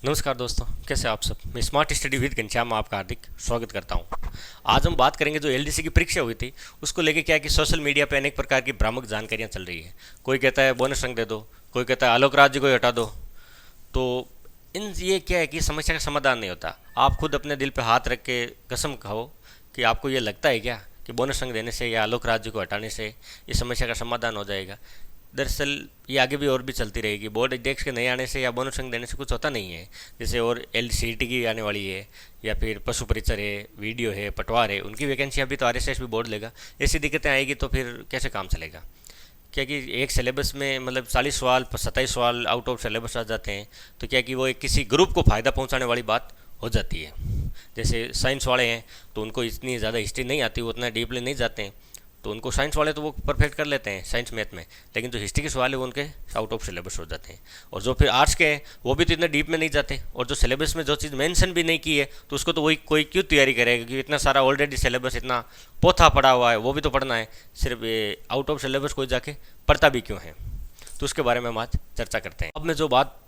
नमस्कार दोस्तों, कैसे आप सब। मैं स्मार्ट स्टडी विद घनश्याम में आपका हार्दिक स्वागत करता हूं। आज हम बात करेंगे जो एलडीसी की परीक्षा हुई थी उसको लेके। क्या है कि सोशल मीडिया पे अनेक प्रकार की भ्रामक जानकारियां चल रही है। कोई कहता है बोनस अंक दे दो, कोई कहता है आलोक राज्य को ही हटा दो। तो इन ये क्या है कि समस्या का समाधान नहीं होता। आप खुद अपने दिल पे हाथ रख के कसम खाओ कि आपको ये लगता है क्या कि बोनस अंक देने से या आलोक राज्य को हटाने से इस समस्या का समाधान हो जाएगा। दरअसल ये आगे भी और भी चलती रहेगी। बोर्ड एग्जाम्स के नहीं आने से या बोनस अंक देने से कुछ होता नहीं है। जैसे और LCT की आने वाली है, या फिर पशु परिचर है, वीडियो है, पटवार है, उनकी वैकेंसी अभी तो RSS भी बोर्ड लेगा। ऐसी दिक्कतें आएगी तो फिर कैसे काम चलेगा। क्या कि एक सिलेबस में मतलब 40 सवाल 27 सवाल आउट ऑफ सिलेबस आ जाते हैं। तो क्या कि वो एक किसी ग्रुप को फ़ायदा पहुंचाने वाली बात हो जाती है। जैसे साइंस वाले हैं तो उनको इतनी ज़्यादा हिस्ट्री नहीं आती, वो उतना डीपली नहीं जाते हैं, तो उनको साइंस वाले तो वो परफेक्ट कर लेते हैं साइंस मैथ में। लेकिन जो हिस्ट्री के सवाल है वो उनके आउट ऑफ सिलेबस हो जाते हैं। और जो फिर आर्ट्स के हैं वो भी तो इतना डीप में नहीं जाते। और जो सिलेबस में जो चीज़ मेंशन भी नहीं की है तो उसको तो वही कोई क्यों तैयारी करेगा, क्योंकि इतना सारा ऑलरेडी सिलेबस इतना पोथा पड़ा हुआ है, वो भी तो पढ़ना है। सिर्फ ये आउट ऑफ सिलेबस कोई जाके पढ़ता भी क्यों है। तो उसके बारे में हम आज चर्चा करते हैं। अब मैं जो बात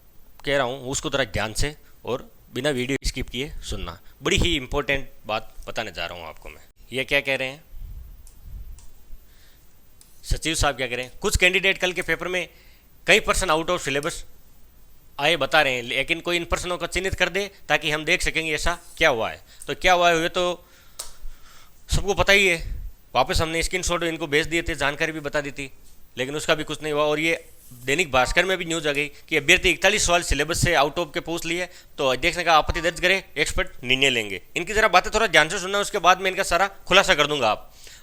कह रहा हूँ उसको थोड़ा ध्यान से और बिना वीडियो स्किप किए सुनना। बड़ी ही इंपॉर्टेंट बात बताने जा रहा हूँ आपको मैं। ये क्या कह रहे हैं सचिव साहब, क्या करें। कुछ कैंडिडेट कल के पेपर में कई पर्सन आउट ऑफ सिलेबस आए बता रहे हैं, लेकिन कोई इन पर्सनों को चिन्हित कर दे ताकि हम देख सकेंगे ऐसा क्या हुआ है। तो क्या हुआ है ये तो सबको पता ही है। वापस हमने स्क्रीनशॉट इनको भेज दिए थे, जानकारी भी बता दी थी, लेकिन उसका भी कुछ नहीं हुआ। और ये दैनिक भास्कर में भी न्यूज आ गई कि अभ्यर्थी 41 सवाल सिलेबस से आउट ऑफ के पूछ लिए, तो देखने का आपत्ति दर्ज करें, एक्सपर्ट निर्णय लेंगे। इनकी जरा बातें थोड़ा ध्यान से सुनना, उसके बाद मैं इनका सारा खुलासा कर दूंगा।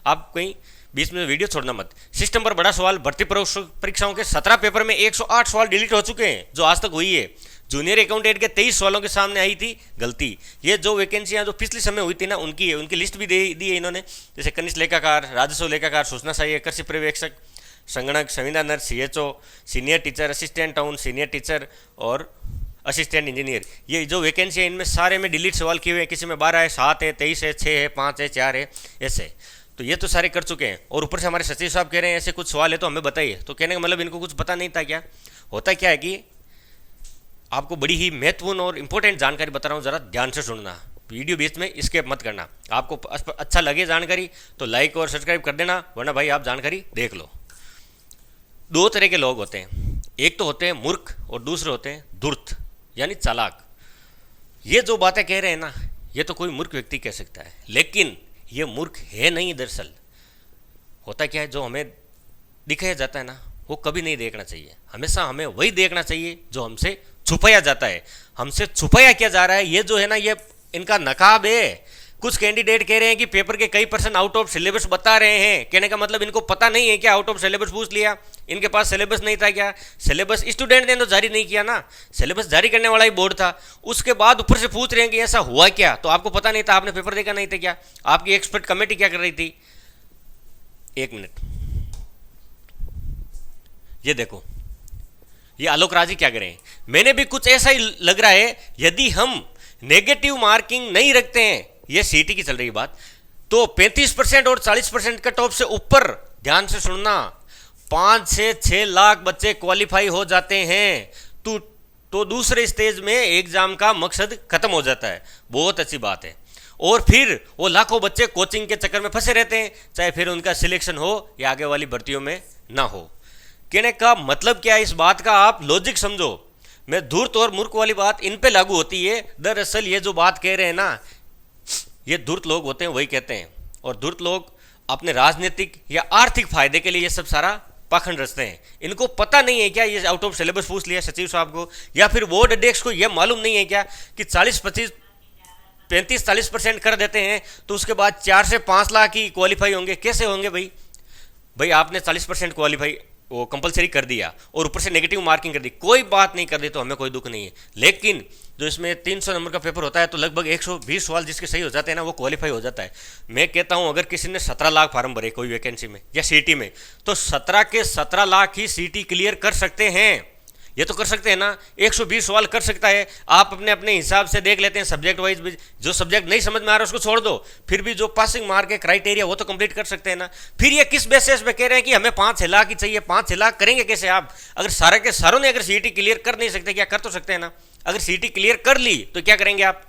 आप कहीं बीच में वीडियो छोड़ना मत। सिस्टम पर बड़ा सवाल, भर्ती परीक्षाओं के 17 पेपर में 108 सवाल डिलीट हो चुके हैं जो आज तक हुई है। जूनियर अकाउंटेंट के 23 सवालों के सामने आई थी गलती। ये जो वैकेंसियां जो पिछले समय हुई थी ना उनकी है, उनकी लिस्ट भी दी है इन्होंने। जैसे कनिष्ठ लेखाकार, राजस्व लेखाकार, सूचना सहायक, कृषि पर्यवेक्षक, संगणक, संविदा nurse, CHO, senior teacher, assistant town, senior teacher और असिस्टेंट इंजीनियर। ये जो वैकेंसी है इनमें सारे में डिलीट सवाल किए हुए हैं। किसी में 12 है, 7 है, 23 है, 6 है, 5 है, 4 है, ऐसे। तो ये तो सारे कर चुके हैं। और ऊपर से हमारे सचिव साहब कह रहे हैं ऐसे कुछ सवाल है तो हमें बताइए। तो कहने का मतलब इनको कुछ पता नहीं था क्या। होता क्या है कि आपको बड़ी ही महत्वपूर्ण और इंपॉर्टेंट जानकारी बता रहा हूँ, ज़रा ध्यान से सुनना। वीडियो बीच में स्किप मत करना। आपको अच्छा लगे जानकारी तो लाइक और सब्सक्राइब कर देना, वरना भाई आप जानकारी देख लो। दो तरह के लोग होते हैं, एक तो होते हैं मूर्ख और दूसरे होते हैं धूर्त यानी चालाक। ये जो बातें कह रहे हैं ना, ये तो कोई मूर्ख व्यक्ति कह सकता है, लेकिन ये मूर्ख है नहीं। दरअसल होता क्या है, जो हमें दिखाया जाता है ना वो कभी नहीं देखना चाहिए। हमेशा हमें वही देखना चाहिए जो हमसे छुपाया जाता है। हमसे छुपाया क्या जा रहा है, ये जो है ना ये इनका नकाब है। कुछ कैंडिडेट कह रहे हैं कि पेपर के कई पर्सन आउट ऑफ सिलेबस बता रहे हैं। कहने का मतलब इनको पता नहीं है क्या, आउट ऑफ सिलेबस पूछ लिया। इनके पास सिलेबस नहीं था क्या। सिलेबस स्टूडेंट ने तो जारी नहीं किया ना, सिलेबस जारी करने वाला ही बोर्ड था। उसके बाद ऊपर से पूछ रहे हैं कि ऐसा हुआ क्या। तो आपको पता नहीं था, आपने पेपर देखा नहीं था क्या, आपकी एक्सपर्ट कमेटी क्या कर रही थी। एक मिनट, ये देखो, ये आलोक राजी क्या करें। मैंने भी कुछ ऐसा ही लग रहा है। यदि हम नेगेटिव मार्किंग नहीं रखते हैं, ये CT की चल रही बात, तो 35% और 40% कट ऑफ से ऊपर, ध्यान से सुनना, 5 से 6 लाख बच्चे क्वालिफाई हो जाते हैं। तो दूसरे स्टेज में एग्जाम का मकसद खत्म हो जाता है। बहुत अच्छी बात है। और फिर वो लाखों बच्चे कोचिंग के चक्कर में फंसे रहते हैं, चाहे फिर उनका सिलेक्शन हो या आगे वाली भर्तियों में ना हो। कहने का मतलब क्या है, इस बात का आप लॉजिक समझो। मैं धूर्त और मूर्ख वाली बात इन पे लागू होती है। दरअसल ये जो बात कह रहे हैं ना, ये धूर्त लोग होते हैं, वही कहते हैं। और धूर्त लोग अपने राजनीतिक या आर्थिक फायदे के लिए ये सब सारा पाखंड रचते हैं। इनको पता नहीं है क्या ये आउट ऑफ सिलेबस पूछ लिया सचिव साहब को, या फिर बोर्ड अध्यक्ष को ये मालूम नहीं है क्या कि 35-40% कर देते हैं तो उसके बाद 4 से 5 लाख ही क्वालिफाई होंगे। कैसे होंगे भाई आपने 40% क्वालिफाई वो कंपलसरी कर दिया और ऊपर से नेगेटिव मार्किंग कर दी। कोई बात नहीं कर दी तो हमें कोई दुख नहीं है, लेकिन जो इसमें 300 नंबर का पेपर होता है तो लगभग 120 सवाल जिसके सही हो जाते हैं ना वो क्वालिफाई हो जाता है। मैं कहता हूं अगर किसी ने 17 लाख फार्म भरे कोई वैकेंसी में या CT में, तो 17 के 17 लाख ही CT क्लियर कर सकते हैं। ये तो कर सकते हैं ना, 120 सवाल कर सकता है। आप अपने अपने हिसाब से देख लेते हैं सब्जेक्ट वाइज भी। जो सब्जेक्ट नहीं समझ में आ रहा है उसको छोड़ दो, फिर भी जो पासिंग मार्क है क्राइटेरिया वो तो कंप्लीट कर सकते हैं ना। फिर ये किस बेसिस पे कह रहे हैं कि हमें 5-6 लाख ही चाहिए। 5-6 लाख करेंगे कैसे आप, अगर सारे के सारों ने अगर CET क्लियर कर नहीं सकते, क्या कर तो सकते हैं ना। अगर सीईटी क्लियर कर ली तो क्या करेंगे आप?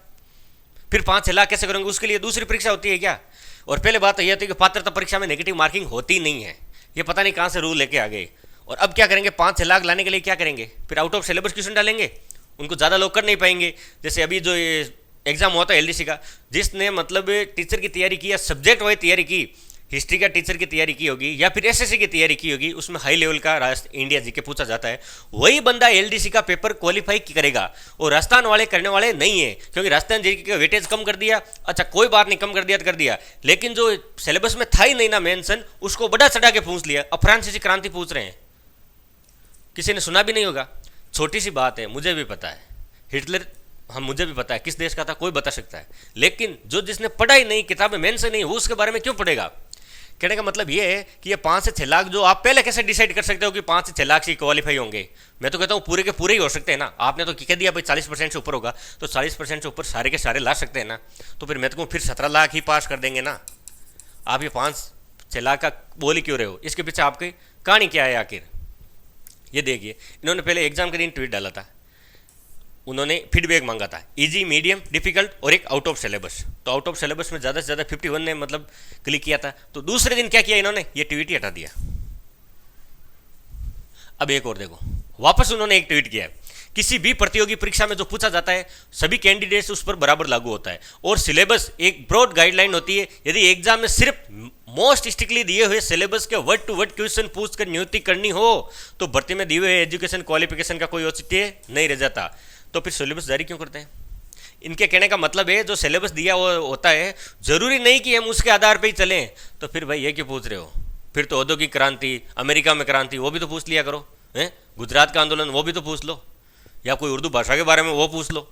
फिर 5-6 लाख कैसे करेंगे? उसके लिए दूसरी परीक्षा होती है क्या? और पहले बात तो यह थी कि पात्रता परीक्षा में नेगेटिव मार्किंग होती नहीं है, ये पता नहीं कहाँ से रूल लेके आ गए। और अब क्या करेंगे? 5-6 लाख लाने के लिए क्या करेंगे? फिर आउट ऑफ सिलेबस क्वेश्चन डालेंगे, उनको ज़्यादा लोग कर नहीं पाएंगे। जैसे अभी जो ये एग्जाम हुआ था एलडीसी का, जिसने मतलब टीचर की तैयारी की या सब्जेक्ट वाइज तैयारी की, हिस्ट्री का टीचर की तैयारी की होगी या फिर एसएससी की तैयारी की होगी, उसमें हाई लेवल का इंडिया जीके पूछा जाता है, वही बंदा एलडीसी का पेपर क्वालिफाई करेगा। और राजस्थान वाले करने वाले नहीं है, क्योंकि राजस्थान जीके का वेटेज कम कर दिया। अच्छा कोई बात नहीं, कम कर दिया तो कर दिया, लेकिन जो सिलेबस में था ही नहीं ना मेंशन, उसको बड़ा चढ़ा के पूछ लिया। अब फ्रांसीसी क्रांति पूछ रहे हैं, किसी ने सुना भी नहीं होगा। छोटी सी बात है, मुझे भी पता है हिटलर, हम मुझे भी पता है किस देश का था, कोई बता सकता है। लेकिन जो जिसने पढ़ा ही नहीं, किताब में मेंशन नहीं, वो उसके बारे में क्यों पढ़ेगा? कहने का मतलब ये है कि ये 5 से 6 लाख जो आप पहले कैसे डिसाइड कर सकते हो कि 5 से 6 लाख से क्वालिफाई होंगे? मैं तो कहता हूँ पूरे के पूरे ही हो सकते हैं ना। आपने तो कह दिया भाई 40% से ऊपर होगा, तो 40% से ऊपर सारे के सारे ला सकते हैं ना। तो फिर मैं तो कहूँ फिर 17 लाख ही पास कर देंगे ना। आप ये 5-6 लाख का बोल ही क्यों रहे हो? इसके पीछे आपकी कहानी क्या है आखिर? ये देखिए, इन्होंने पहले एग्जाम के दिन ट्वीट डाला था, उन्होंने फीडबैक मांगा था, इजी, मीडियम, डिफिकल्ट और एक आउट ऑफ सिलेबस। तो आउट ऑफ सिलेबस में ज़्यादा से ज़्यादा 51 ने मतलब क्लिक किया था। तो दूसरे दिन क्या किया इन्होंने? ये ट्वीट ही हटा दिया। अब एक और देखो, वापस उन्होंने एक ट्वीट किया, किसी भी प्रतियोगी परीक्षा में जो पूछा जाता है सभी कैंडिडेट्स उस पर बराबर लागू होता है, और सिलेबस एक ब्रॉड गाइडलाइन होती है। यदि एग्जाम में सिर्फ मोस्ट स्ट्रिक्टली दिए हुए सिलेबस के वर्ड टू वर्ड क्वेश्चन पूछकर नियुक्ति करनी हो तो भर्ती में दिए हुए एजुकेशन क्वालिफिकेशन का कोई औचित्य नहीं रह जाता। तो फिर सिलेबस जारी क्यों करते हैं? इनके कहने का मतलब है जो सिलेबस दिया वो होता है, जरूरी नहीं कि हम उसके आधार पर ही चलें। तो फिर भाई ये क्यों पूछ रहे हो? फिर तो औद्योगिक क्रांति, अमेरिका में क्रांति, वो भी तो पूछ लिया करो, हैं? गुजरात का आंदोलन, वो भी तो पूछ लो, या कोई उर्दू भाषा के बारे में वो पूछ लो।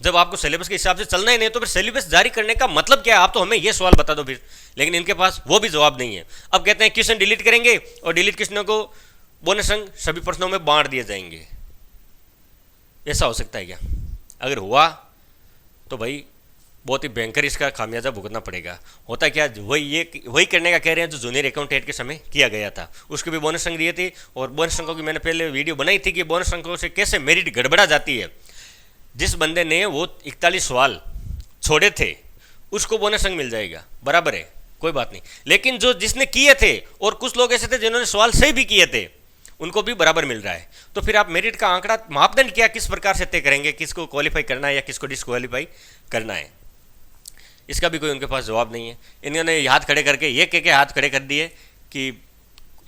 जब आपको सिलेबस के हिसाब से चलना ही नहीं तो फिर सिलेबस जारी करने का मतलब क्या है? आप तो हमें ये सवाल बता दो फिर। लेकिन इनके पास वो भी जवाब नहीं है। अब कहते हैं क्वेश्चन डिलीट करेंगे और डिलीट क्वेश्चनों को बोनस अंक सभी प्रश्नों में बांट दिए जाएंगे। ऐसा हो सकता है क्या? अगर हुआ तो भाई बहुत ही भयंकर इसका खामियाजा भुगतना पड़ेगा। होता क्या, वही करने का कह रहे हैं जो जूनियर अकाउंटेंट के समय किया गया था। उसके भी बोनस अंक दिए थे, और बोनस अंकों की मैंने पहले वीडियो बनाई थी कि बोनस अंकों से कैसे मेरिट गड़बड़ा जाती है। जिस बंदे ने वो 41 सवाल छोड़े थे उसको बोनस अंक मिल जाएगा, बराबर है, कोई बात नहीं। लेकिन जो जिसने किए थे, और कुछ लोग ऐसे थे जिन्होंने सवाल सही भी किए थे, उनको भी बराबर मिल रहा है। तो फिर आप मेरिट का आंकड़ा मापदंड क्या किस प्रकार से तय करेंगे, किसको क्वालिफाई करना है या किसको डिसक्वालीफाई करना है? इसका भी कोई उनके पास जवाब नहीं है। इन्होंने हाथ खड़े करके ये कह के हाथ खड़े कर दिए कि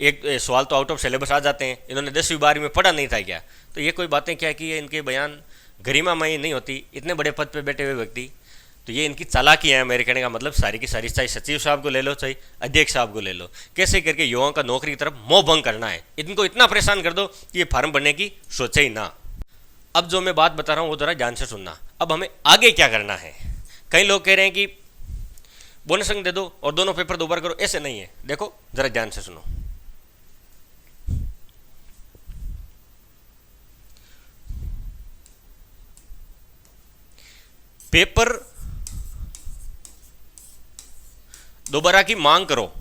एक सवाल तो आउट ऑफ सिलेबस आ जाते हैं, इन्होंने 10वीं 12वीं में पढ़ा नहीं था क्या? तो ये कोई बातें क्या की है? इनके बयान गरिमामयी नहीं होती। इतने बड़े पद पे बैठे हुए व्यक्ति, तो ये इनकी चालाकी है मेरे कहने का मतलब, सारी की सारी, चाहे सचिव साहब को ले लो चाहे अध्यक्ष साहब को ले लो, कैसे करके युवाओं का नौकरी की तरफ मोह भंग करना है। इनको इतना परेशान कर दो कि ये फार्म भरने की सोचे ही ना। अब जो मैं बात बता रहा हूँ वो जरा ध्यान से सुनना। अब हमें आगे क्या करना है? कई लोग कह रहे हैं कि बोनस अंक दे दो और दोनों पेपर दोबारा करो, ऐसे नहीं है। देखो जरा ध्यान से सुनो। पेपर दोबारा की मांग करो,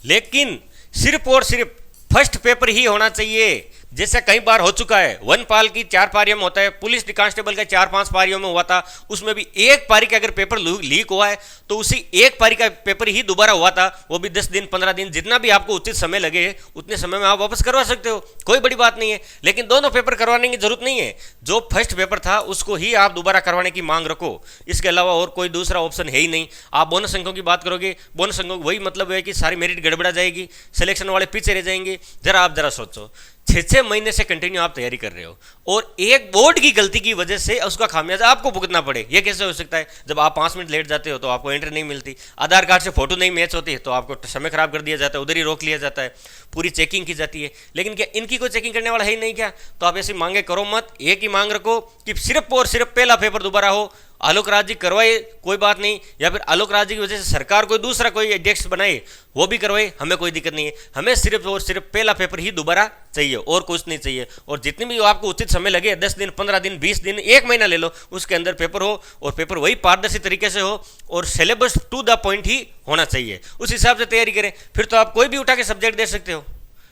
लेकिन सिर्फ और सिर्फ फर्स्ट पेपर ही होना चाहिए। जैसे कई बार हो चुका है, वनपाल की 4 पारियों में होता है, पुलिस कांस्टेबल का 4-5 पारियों में हुआ था, उसमें भी एक पारी का अगर पेपर लीक हुआ है तो उसी एक पारी का पेपर ही दोबारा हुआ था, वो भी 10 दिन 15 दिन, जितना भी आपको उचित समय लगे उतने समय में आप वापस करवा सकते हो, कोई बड़ी बात नहीं है। लेकिन दोनों पेपर करवाने की जरूरत नहीं है, जो फर्स्ट पेपर था उसको ही आप दोबारा करवाने की मांग रखो। इसके अलावा और कोई दूसरा ऑप्शन है ही नहीं। आप बोनस अंकों की बात करोगे, बोनस अंकों वही मतलब है कि सारी मेरिट गड़बड़ा जाएगी, सिलेक्शन वाले पीछे रह जाएंगे। आप जरा सोचो, 6-6 महीने से कंटिन्यू आप तैयारी कर रहे हो और एक बोर्ड की गलती की वजह से उसका खामियाजा आपको भुगतना पड़े, ये कैसे हो सकता है? जब आप 5 मिनट लेट जाते हो तो आपको एंट्री नहीं मिलती, आधार कार्ड से फोटो नहीं मैच होती तो आपको समय खराब कर दिया जाता है, उधर ही रोक लिया जाता है, पूरी चेकिंग की जाती है। लेकिन क्या इनकी कोई चेकिंग करने वाला है ही नहीं क्या? तो आप ऐसी मांगे करो मत। एक ही मांग रखो कि सिर्फ और सिर्फ पहला पेपर दोबारा हो। आलोक राज जी करवाए, कोई बात नहीं, या फिर आलोक राज जी की वजह से सरकार कोई दूसरा कोई अध्यक्ष बनाए वो भी करवाए, हमें कोई दिक्कत नहीं है। हमें सिर्फ और सिर्फ पहला पेपर ही दोबारा चाहिए और कुछ नहीं चाहिए। और जितनी भी आपको उचित समय लगे, 10 दिन 15 दिन 20 दिन 1 महीना ले लो, उसके अंदर पेपर हो और पेपर वही पारदर्शी तरीके से हो और सिलेबस टू द पॉइंट ही होना चाहिए, उस हिसाब से तैयारी करें। फिर तो आप कोई भी उठा के सब्जेक्ट दे सकते हो,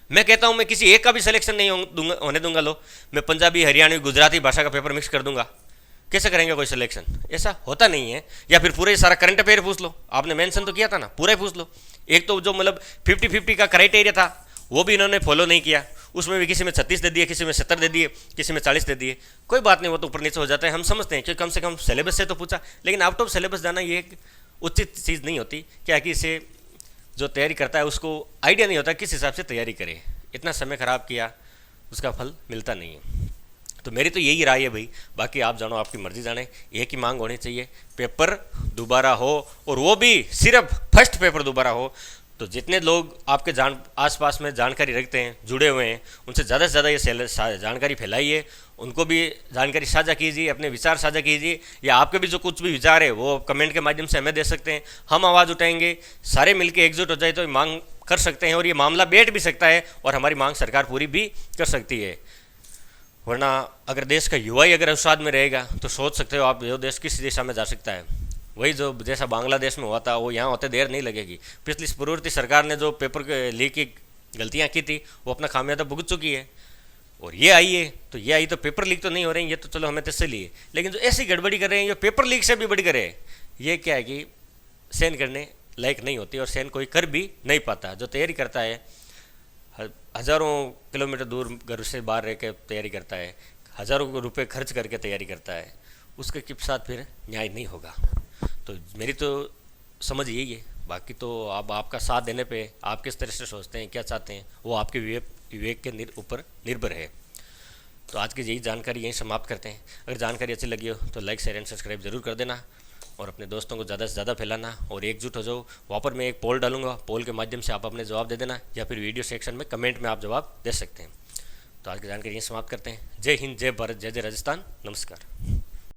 मैं कहता हूँ मैं किसी एक का भी सिलेक्शन नहीं होने दूंगा। लो, मैं पंजाबी, हरियाणवी, गुजराती भाषा का पेपर मिक्स कर दूंगा, कैसे करेंगे कोई सिलेक्शन? ऐसा होता नहीं है। या फिर पूरे सारा करंट अफेयर पूछ लो, आपने मेंशन तो किया था ना, पूरा ही पूछ लो। एक तो जो मतलब 50-50 का क्राइटेरिया था वो भी इन्होंने फॉलो नहीं किया, उसमें भी किसी में 36 दे दिए, किसी में 70 दे दिए, किसी में 40 दे दिए। कोई बात नहीं, वो तो ऊपर नीचे हो जाता है, हम समझते हैं कि कम से कम सिलेबस से तो पूछा। लेकिन आउट ऑफ सिलेबस जाना ये एक उचित चीज़ नहीं होती। क्या कि इसे जो तैयारी करता है उसको आइडिया नहीं होता किस हिसाब से तैयारी करे, इतना समय खराब किया, उसका फल मिलता नहीं है। तो मेरी तो यही राय है भाई, बाकी आप जानो, आपकी मर्जी जाने। एक ही मांग होनी चाहिए, पेपर दोबारा हो, और वो भी सिर्फ फर्स्ट पेपर दोबारा हो। तो जितने लोग आपके आसपास में जानकारी रखते हैं, जुड़े हुए हैं, उनसे ज़्यादा से ज़्यादा ये जानकारी फैलाइए, उनको भी जानकारी साझा कीजिए, अपने विचार साझा कीजिए, या आपके भी जो कुछ भी विचार है वो कमेंट के माध्यम से हमें दे सकते हैं, हम आवाज़ उठाएंगे। सारे मिलकर एकजुट हो जाए तो मांग कर सकते हैं, और ये मामला बैठ भी सकता है, और हमारी मांग सरकार पूरी भी कर सकती है। वरना अगर देश का युवा ही अगर अवसाद में रहेगा तो सोच सकते हो आप, ये देश किस दिशा में जा सकता है। वही जो जैसा बांग्लादेश में हुआ था वो यहाँ होते देर नहीं लगेगी। पिछली पूर्ववर्ती सरकार ने जो पेपर लीक की गलतियाँ की थी वो अपना खामियाजा भुगत चुकी है, और ये आई है तो ये आई तो पेपर लीक तो नहीं हो रहे हैं, ये तो चलो हमें तसल्ली है। लेकिन जो ऐसी गड़बड़ी कर रहे हैं, ये पेपर लीक से भी बड़ी करे, ये क्या है कि सहन करने लायक नहीं होती, और सहन कोई कर भी नहीं पाता। जो तैयारी करता है, हज़ारों किलोमीटर दूर घर से बाहर रह के तैयारी करता है, हज़ारों रुपए खर्च करके तैयारी करता है, उसके साथ फिर न्याय नहीं होगा। तो मेरी तो समझ यही है। बाकी तो आप आपका साथ देने पे आप किस तरह से सोचते हैं, क्या चाहते हैं, वो आपके विवेक के ऊपर निर्भर है। तो आज की यही जानकारी यहीं समाप्त करते हैं। अगर जानकारी अच्छी लगी हो तो लाइक, शेयर एंड सब्सक्राइब जरूर कर देना, और अपने दोस्तों को ज़्यादा से ज़्यादा फैलाना, और एकजुट हो जाओ। वहाँ पर मैं एक पोल डालूंगा, पोल के माध्यम से आप अपने जवाब दे देना, या फिर वीडियो सेक्शन में कमेंट में आप जवाब दे सकते हैं। तो आज की जानकारी यहीं समाप्त करते हैं। जय हिंद, जय भारत, जय जय राजस्थान, नमस्कार।